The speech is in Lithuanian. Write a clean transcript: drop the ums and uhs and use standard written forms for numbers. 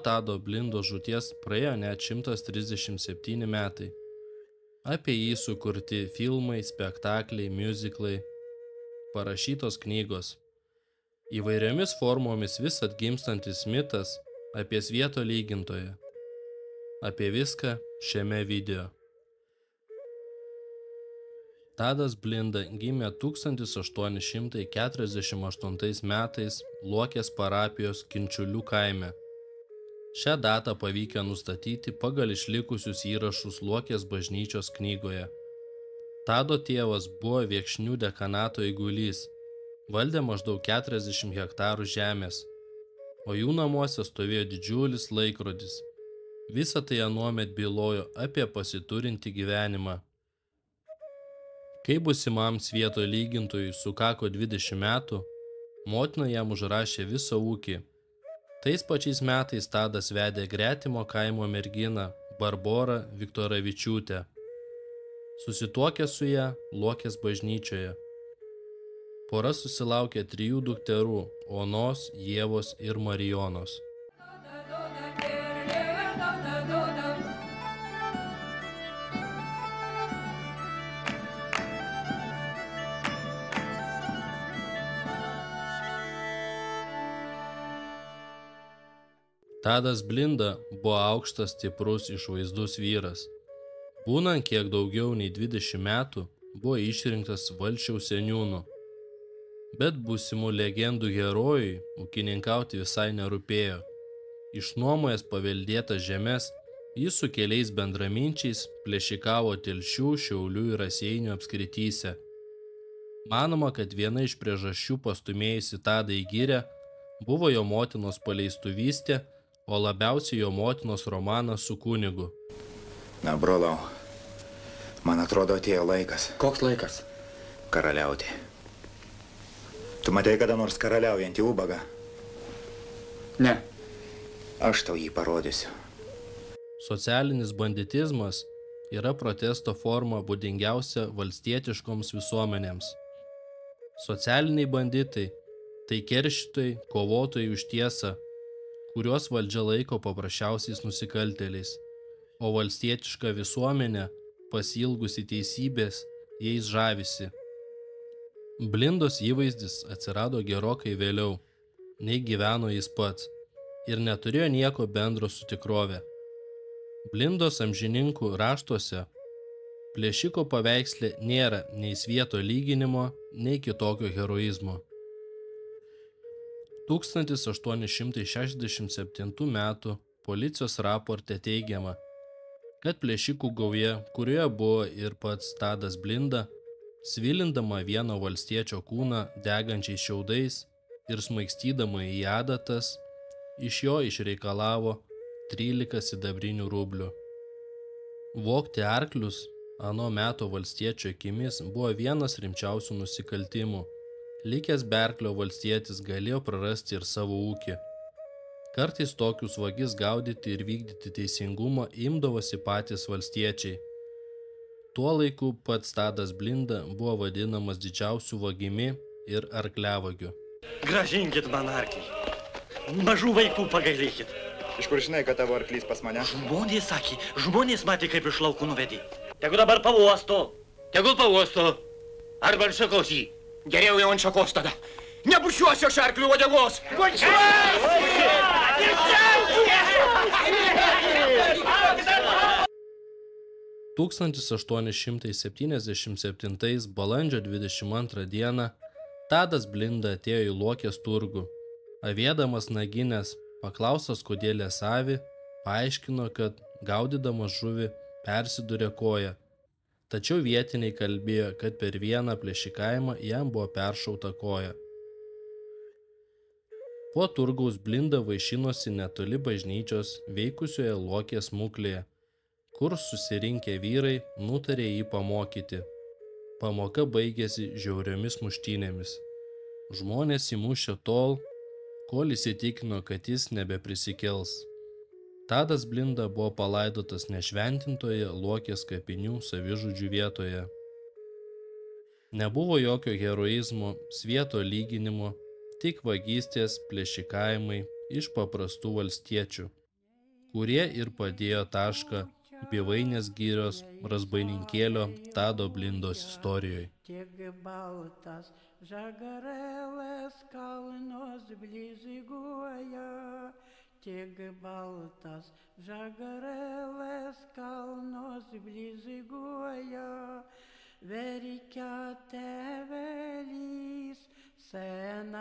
Tado Blindos žūties praėjo net 137 metai. Apie jį sukurti filmai, spektakliai, miuziklai, parašytos knygos. Įvairiomis formomis vis atgimstantis mitas apie svieto lygintoją. Apie viską šiame video. Tadas Blinda gimė 1848 metais Luokės parapijos Kinčiulių kaime. Šią datą pavyko nustatyti pagal išlikusius įrašus Luokės bažnyčios knygoje. Tado tėvas buvo Viekšnių dekanato eigulys, valdė maždaug 40 hektarų žemės, o jų namuose stovėjo didžiulis laikrodis. Visa tai anuomet bylojo apie pasiturintį gyvenimą. Kai būsimam svieto lygintojui sukako 20 metų, motina jam užrašė visą ūkį. Tais pačiais metais Tadas vedė gretimo kaimo merginą Barborą Viktoravičiūtę. Susituokė su ją Luokės bažnyčioje. Pora susilaukė 3 dukterų – Onos, Ievos ir Marijonos. Tadas Blinda buvo aukštas, stiprus, išvaizdus vyras. Būnant kiek daugiau nei 20 metų, buvo išrinktas Valsčiaus seniūnu. Bet būsimų legendų herojui ūkininkauti visai nerūpėjo. Išnuomojęs paveldėtas žemes, jis su keliais bendraminčiais plėšikavo Telšių, Šiaulių ir Raseinių apskrityse. Manoma, kad viena iš priežasčių pastūmėjusi Tadą į girią buvo jo motinos paleistuvystė, o labiausiai jo motinos romanas su kunigu. Na, brolau, man atrodo atėjo laikas. Koks laikas? Karaliauti. Tu matei kada nors karaliaujantį ubagą? Ne. Aš tau jį parodysiu. Socialinis banditizmas yra protesto forma būdingiausia valstietiškoms visuomenėms. Socialiniai banditai – tai keršytojai, kovotojai už tiesą, kuriuos valdžia laiko paprasčiausiais nusikaltėliais, o valstietiška visuomenė, pasiilgusi teisybės, jais žavisi. Blindos įvaizdis atsirado gerokai vėliau, nei gyveno jis pats, ir neturėjo nieko bendro su tikrove. Blindos amžininkų raštuose plėšiko paveiksle nėra nei svieto lyginimo, nei kitokio heroizmo. 1867 metų policijos raporte teigiama, kad plėšikų gauja, kurioje buvo ir pats Tadas Blinda, svilindama vieno valstiečio kūną degančiais šiaudais ir smaigstydama į adatas, iš jo išreikalavo 13 sidabrinių rublių. Vogti arklius ano meto valstiečio akimis buvo vienas rimčiausių nusikaltimų. Likęs be arklio valstietis galėjo prarasti ir savo ūkį. Kartais tokius vagis gaudyti ir vykdyti teisingumą imdavosi patys valstiečiai. Tuo laiku pats Tadas Blinda buvo vadinamas didžiausiu vagimi ir arkliavagiu. Gražinkit man arklį. Mažų vaikų pagailykit. Iš kur žinai, kad tavo arklys pas mane? Žmonės sakė, žmonės matė, kaip iš laukų nuvedė. Tegu dabar pavosto. Tegul pavosto. Arba ant šakos jį. Geriau jau ant šakos tada. Nebušiuosiu aš arklių uodegos. 1877 balandžio 22 dieną Tadas Blinda atėjo į Luokės turgų. Avėdamas naginės, paklaustas kodėl jas avi, paaiškino, kad gaudydamas žuvį persidūrė koją. Tačiau vietiniai kalbėjo, kad per vieną plėšikavimą jam buvo peršauta koja. Po turgaus Blinda vaišinosi netoli bažnyčios veikusioje Luokės smuklėje, kur susirinkę vyrai nutarė jį pamokyti. Pamoka baigėsi žiauriomis muštynėmis. Žmonės įmušė tol, kol įsitikino, kad jis nebeprisikels. Tadas Blinda buvo palaidotas nešventintoje Luokės kapinių savižudžių vietoje. Nebuvo jokio heroizmo, svieto lyginimo, tik vagystės, plėšikavimai iš paprastų valstiečių. kurie ir padėjo tašką Bivainės girios Razbaininkėlio Tado Blindos istorijoje. Tiek baltas žagareles kalnos blizguoja, tiek baltas žagareles kalnos blizguoja, verkia tevelys sena.